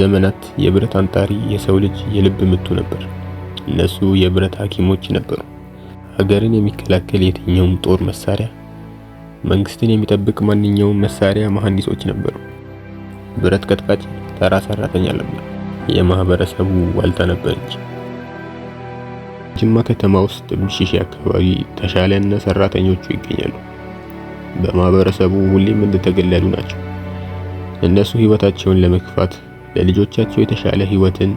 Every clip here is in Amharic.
ለዘመናት የብረት አንጣሪ የሰው ልጅ የልብ ምቱ ነበር። እነሱ የብረት ሐኪሞች ነበሩ። ሀገርን የሚከላከል የትኛውም ጦር መሳሪያ፣ መንግስትን የሚጠብቅ ማንኛውም መሳሪያ መሐንዲሶች ነበሩ። ብረት ቀጥቃጭ ተራ ሰራተኛ ነበር፣ የማህበረሰቡ ዋልታ ነበር እንጂ። ጅማ ከተማ ውስጥ ብሽሽ አካባቢ ተሻለና ሰራተኞቹ ይገኛሉ። በማህበረሰቡ ሁሌም እንደተገለሉ ናቸው። እነሱ ህይወታቸውን ለመግፋት ለልጆቻቸው የተሻለ ህይወትን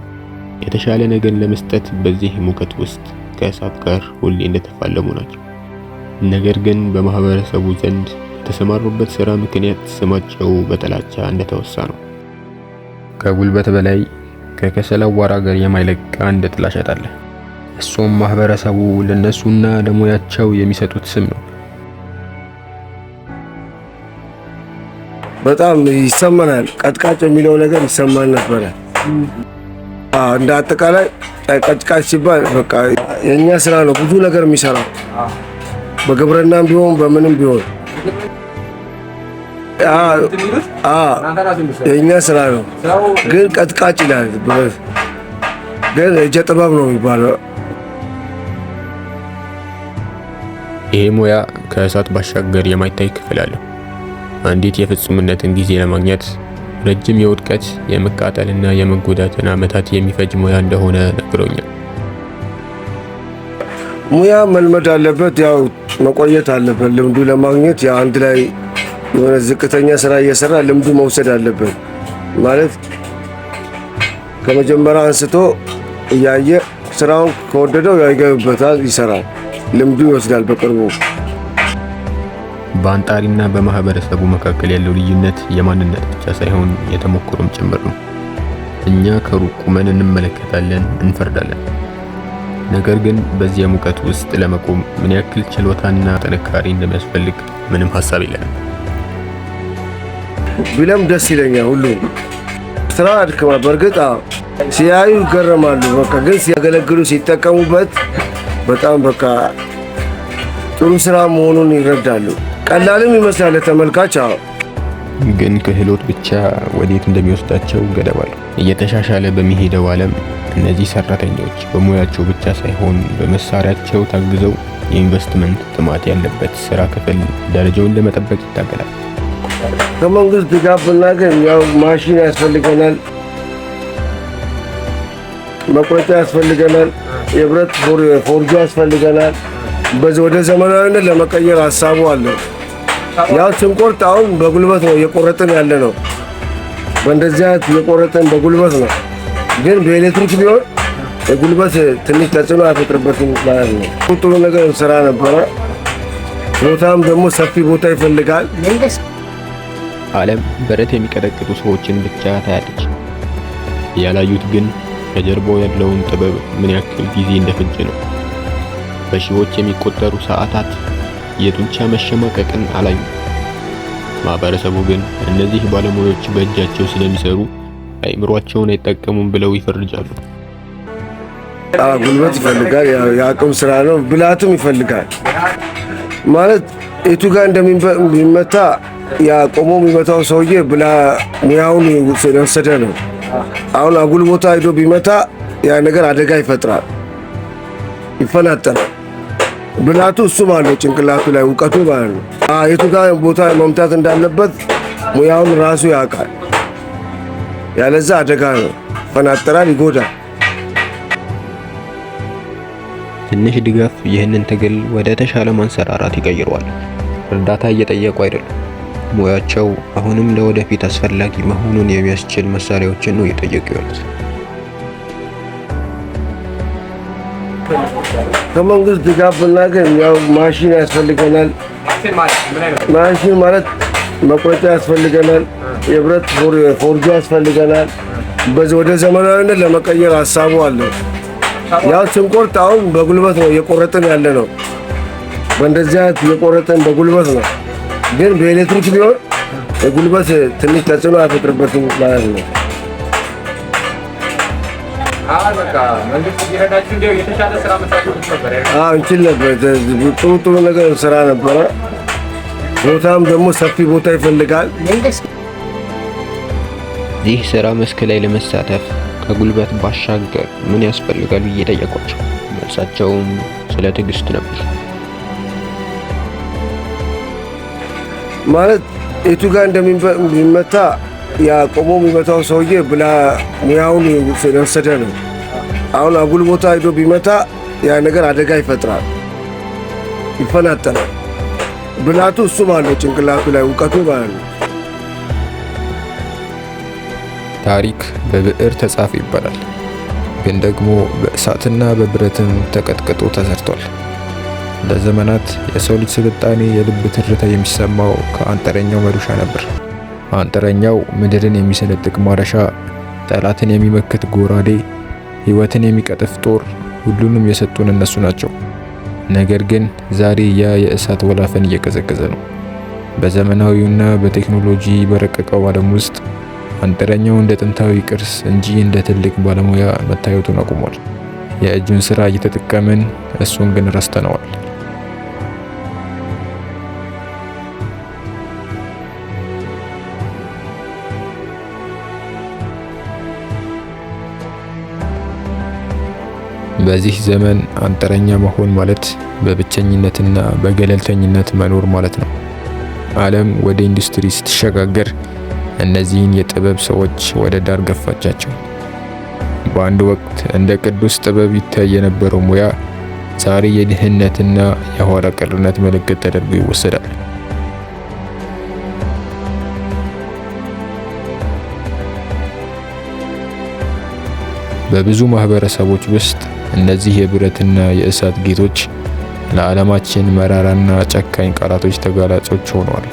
የተሻለ ነገር ለመስጠት በዚህ ሙቀት ውስጥ ከእሳት ጋር ሁሌ እንደተፋለሙ ናቸው። ነገር ግን በማህበረሰቡ ዘንድ የተሰማሩበት ስራ ምክንያት ስማቸው በጥላቻ እንደተወሳ ነው። ከጉልበት በላይ ከከሰል አዋራ ጋር የማይለቅ አንድ ጥላሸት አለ። እሱም ማህበረሰቡ ለነሱና ለሙያቸው የሚሰጡት ስም ነው። በጣም ይሰማናል። ቀጥቃጭ የሚለው ነገር ይሰማን ነበር። እንደ አጠቃላይ ቀጥቃጭ ሲባል በቃ የኛ ስራ ነው ብዙ ነገር የሚሰራው በግብርናም ቢሆን በምንም ቢሆን የኛ ስራ ነው። ግን ቀጥቃጭ ይላል፣ ግን እጀ ጥበብ ነው የሚባለው። ይሄ ሙያ ከእሳት ባሻገር የማይታይ ክፍል አለው። አንዲት የፍጹምነትን ጊዜ ለማግኘት ረጅም የውድቀት የመቃጠልና የመጎዳትን ዓመታት የሚፈጅ ሙያ እንደሆነ ነግሮኛል። ሙያ መልመድ አለበት፣ ያው መቆየት አለበት። ልምዱ ለማግኘት ያው አንድ ላይ የሆነ ዝቅተኛ ስራ እየሰራ ልምዱ መውሰድ አለበት። ማለት ከመጀመሪያ አንስቶ እያየ ስራውን ከወደደው ያይገባታል፣ ይሰራል፣ ልምዱ ይወስዳል በቅርቡ። በአንጣሪና በማህበረሰቡ መካከል ያለው ልዩነት የማንነት ብቻ ሳይሆን የተሞክሮም ጭምር ነው። እኛ ከሩቅ ቁመን እንመለከታለን፣ እንፈርዳለን። ነገር ግን በዚያ ሙቀት ውስጥ ለመቆም ምን ያክል ችሎታና ጥንካሬ እንደሚያስፈልግ ምንም ሐሳብ የለንም። ቢለም ደስ ይለኛል። ሁሉ ስራ አድክማ በእርግጥ ሲያዩ ይገረማሉ። በቃ ግን ሲያገለግሉ ሲጠቀሙበት በጣም በቃ ጥሩ ስራ መሆኑን ይረዳሉ። ቀላልም ይመስላል ለተመልካች፣ ግን ክህሎት ብቻ ወዴት እንደሚወስዳቸው ገደብ አለው። እየተሻሻለ በሚሄደው ዓለም እነዚህ ሰራተኞች በሙያቸው ብቻ ሳይሆን በመሳሪያቸው ታግዘው የኢንቨስትመንት ጥማት ያለበት ስራ ክፍል ደረጃውን ለመጠበቅ ይታገላል። ከመንግስት ድጋፍ ብናገኝ ያው ማሽን ያስፈልገናል፣ መቁረጫ ያስፈልገናል፣ የብረት ፎርጆ ያስፈልገናል። በዚህ ወደ ዘመናዊነት ለመቀየር ሀሳቡ አለ። ያው ስንቆርጥ አሁን በጉልበት ነው እየቆረጥን ያለ ነው። በእንደዚህ አይነት እየቆረጥን በጉልበት ነው። ግን በኤሌክትሪክ ቢሆን የጉልበት ትንሽ ተጽዕኖ አይፈጥርበትም ማለት ነው። ጥሩ ነገር ስራ ነበረ። ቦታም ደግሞ ሰፊ ቦታ ይፈልጋል። ዓለም ብረት የሚቀጠቅጡ ሰዎችን ብቻ ታያለች። ያላዩት ግን ከጀርባው ያለውን ጥበብ ምን ያክል ጊዜ እንደፈጀ ነው። በሺዎች የሚቆጠሩ ሰዓታት የጡንቻ መሸማቀቅን አላዩ። ማህበረሰቡ ግን እነዚህ ባለሙያዎች በእጃቸው ስለሚሰሩ አእምሯቸውን አይጠቀሙም ብለው ይፈርጃሉ። ጉልበት ይፈልጋል፣ የአቅም ስራ ነው። ብልሃትም ይፈልጋል። ማለት የቱ ጋር እንደሚመታ ያ ቆሞ የሚመታው ሰውዬ ሙያውን ስለወሰደ ነው። አሁን አጉል ቦታ ሄዶ ቢመታ ያ ነገር አደጋ ይፈጥራል፣ ይፈናጠራል። ብልሃቱ እሱ ማለት ነው፣ ጭንቅላቱ ላይ እውቀቱ ማለት ነው። የቱ ጋር ቦታ መምታት እንዳለበት ሙያውን ራሱ ያውቃል። ያለዛ አደጋ ነው፣ ይፈናጠራል፣ ይጎዳል። ትንሽ ድጋፍ ይህንን ትግል ወደ ተሻለ ማንሰራራት ይቀይረዋል። እርዳታ እየጠየቁ አይደለም። ሙያቸው አሁንም ለወደፊት አስፈላጊ መሆኑን የሚያስችል መሳሪያዎችን ነው እየጠየቁ ያሉት። ከመንግስት ድጋፍ ብናገኝ ያው ማሽን ያስፈልገናል። ማሽን ማለት መቁረጫ ያስፈልገናል፣ የብረት ፎርጆ ያስፈልገናል። በዚህ ወደ ዘመናዊነት ለመቀየር ሀሳቡ አለ። ያው ስንቆርጥ አሁን በጉልበት ነው እየቆረጥን ያለ ነው። በእንደዚህ አይነት እየቆረጥን በጉልበት ነው። ግን በኤሌክትሪክ ቢሆን የጉልበት ትንሽ ተጽዕኖ አይፈጥርበትም ማለት ነው። እንችል ነበር። ጥሩ ነገር ስራ ነበረ። ቦታም ደግሞ ሰፊ ቦታ ይፈልጋል። በዚህ ስራ መስክ ላይ ለመሳተፍ ከጉልበት ባሻገር ምን ያስፈልጋል ብዬ ጠየኳቸው። መልሳቸውም ስለ ትዕግስት ነበር። ማለት የቱ ጋር እንደሚመታ ያ ቆሞ የሚመታው ሰውዬ ብላ ሙያውን ስለወሰደ ነው። አሁን አጉል ቦታ ሄዶ ቢመታ ያ ነገር አደጋ ይፈጥራል፣ ይፈናጠናል። ብላቱ እሱ ማለት ነው፣ ጭንቅላቱ ላይ እውቀቱ ማለት ነው። ታሪክ በብዕር ተጻፈ ይባላል፣ ግን ደግሞ በእሳትና በብረትም ተቀጥቅጦ ተሰርቷል። ለዘመናት የሰው ልጅ ስልጣኔ የልብ ትርታ የሚሰማው ከአንጥረኛው መዶሻ ነበር። አንጥረኛው ምድርን የሚሰነጥቅ ማረሻ፣ ጠላትን የሚመክት ጎራዴ፣ ሕይወትን የሚቀጥፍ ጦር፣ ሁሉንም የሰጡን እነሱ ናቸው። ነገር ግን ዛሬ ያ የእሳት ወላፈን እየቀዘቀዘ ነው። በዘመናዊውና በቴክኖሎጂ በረቀቀው ዓለም ውስጥ አንጥረኛው እንደ ጥንታዊ ቅርስ እንጂ እንደ ትልቅ ባለሙያ መታየቱን አቁሟል። የእጁን ሥራ እየተጠቀምን እሱን ግን ረስተነዋል። በዚህ ዘመን አንጥረኛ መሆን ማለት በብቸኝነትና በገለልተኝነት መኖር ማለት ነው። ዓለም ወደ ኢንዱስትሪ ስትሸጋገር እነዚህን የጥበብ ሰዎች ወደ ዳር ገፋቻቸው። በአንድ ወቅት እንደ ቅዱስ ጥበብ ይታይ የነበረው ሙያ ዛሬ የድህነትና የኋላ ቀርነት ምልክት ተደርጎ ይወሰዳል። በብዙ ማህበረሰቦች ውስጥ እነዚህ የብረትና የእሳት ጌጦች ለዓለማችን መራራና ጨካኝ ቃላቶች ተጋላጮች ሆነዋል።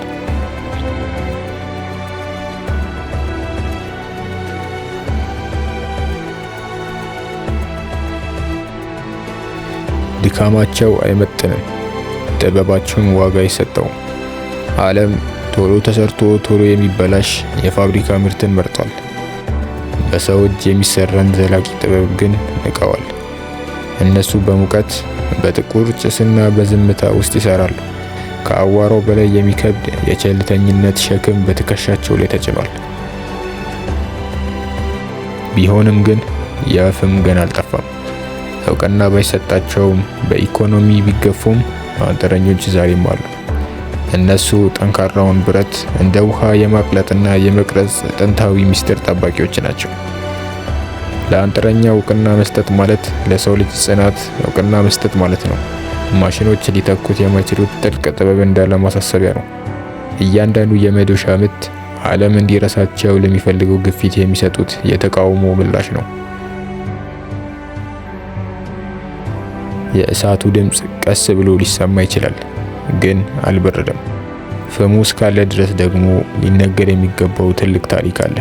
ድካማቸው አይመጥንም፣ ጥበባቸውን ዋጋ አይሰጠውም። ዓለም ቶሎ ተሰርቶ ቶሎ የሚበላሽ የፋብሪካ ምርትን መርጧል። በሰው እጅ የሚሰራን ዘላቂ ጥበብ ግን ንቀዋል። እነሱ በሙቀት በጥቁር ጭስና በዝምታ ውስጥ ይሰራሉ። ከአዋራው በላይ የሚከብድ የቸልተኝነት ሸክም በትከሻቸው ላይ ተጭኗል። ቢሆንም ግን ያ ፍም ገና አልጠፋም። እውቅና ባይሰጣቸውም በኢኮኖሚ ቢገፉም አንጥረኞች ዛሬም አሉ። እነሱ ጠንካራውን ብረት እንደ ውሃ የማቅለጥና የመቅረጽ ጥንታዊ ምስጢር ጠባቂዎች ናቸው። ለአንጥረኛ እውቅና መስጠት ማለት ለሰው ልጅ ጽናት እውቅና መስጠት ማለት ነው። ማሽኖች ሊተኩት የማይችሉት ጥልቅ ጥበብ እንዳለ ማሳሰቢያ ነው። እያንዳንዱ የመዶሻ ምት ዓለም እንዲረሳቸው ለሚፈልገው ግፊት የሚሰጡት የተቃውሞ ምላሽ ነው። የእሳቱ ድምፅ ቀስ ብሎ ሊሰማ ይችላል፣ ግን አልበረደም። ፍሙ እስካለ ድረስ ደግሞ ሊነገር የሚገባው ትልቅ ታሪክ አለ።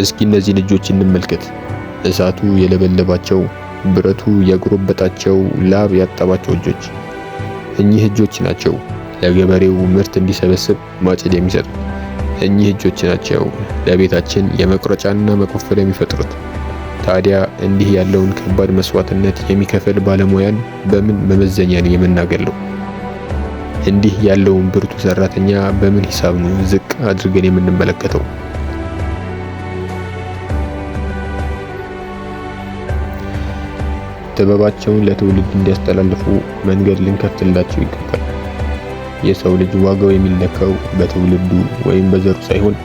እስኪ እነዚህ ልጆች እንመልከት። እሳቱ የለበለባቸው፣ ብረቱ ያጎረበጣቸው፣ ላብ ያጠባቸው እጆች። እኚህ እጆች ናቸው ለገበሬው ምርት እንዲሰበስብ ማጭድ የሚሰጡት። እኚህ እጆች ናቸው ለቤታችን የመቁረጫና መቆፈር የሚፈጥሩት። ታዲያ እንዲህ ያለውን ከባድ መስዋዕትነት የሚከፍል ባለሙያን በምን መመዘኛ ነው የምናገለው? እንዲህ ያለውን ብርቱ ሰራተኛ በምን ሂሳብ ነው ዝቅ አድርገን የምንመለከተው? ጥበባቸውን ለትውልድ እንዲያስተላልፉ መንገድ ልንከፍትላቸው ይገባል። የሰው ልጅ ዋጋው የሚለካው በትውልዱ ወይም በዘሩ ሳይሆን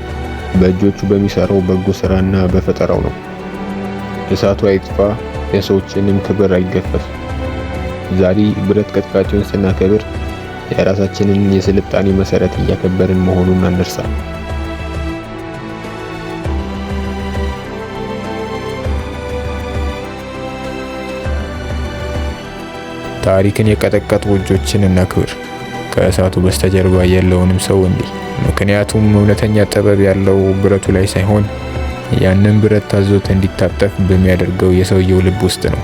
በእጆቹ በሚሰራው በጎ ስራና በፈጠራው ነው። እሳቱ አይጥፋ፣ የሰዎችንም ክብር አይገፈፍ። ዛሬ ብረት ቀጥቃጭውን ስናከብር የራሳችንን የስልጣኔ መሰረት እያከበርን መሆኑን አንርሳ። ታሪክን የቀጠቀጡ እጆችን እናክብር፣ ከእሳቱ በስተጀርባ ያለውንም ሰው እንዲህ። ምክንያቱም እውነተኛ ጥበብ ያለው ብረቱ ላይ ሳይሆን ያንን ብረት ታዞት እንዲታጠፍ በሚያደርገው የሰውየው ልብ ውስጥ ነው።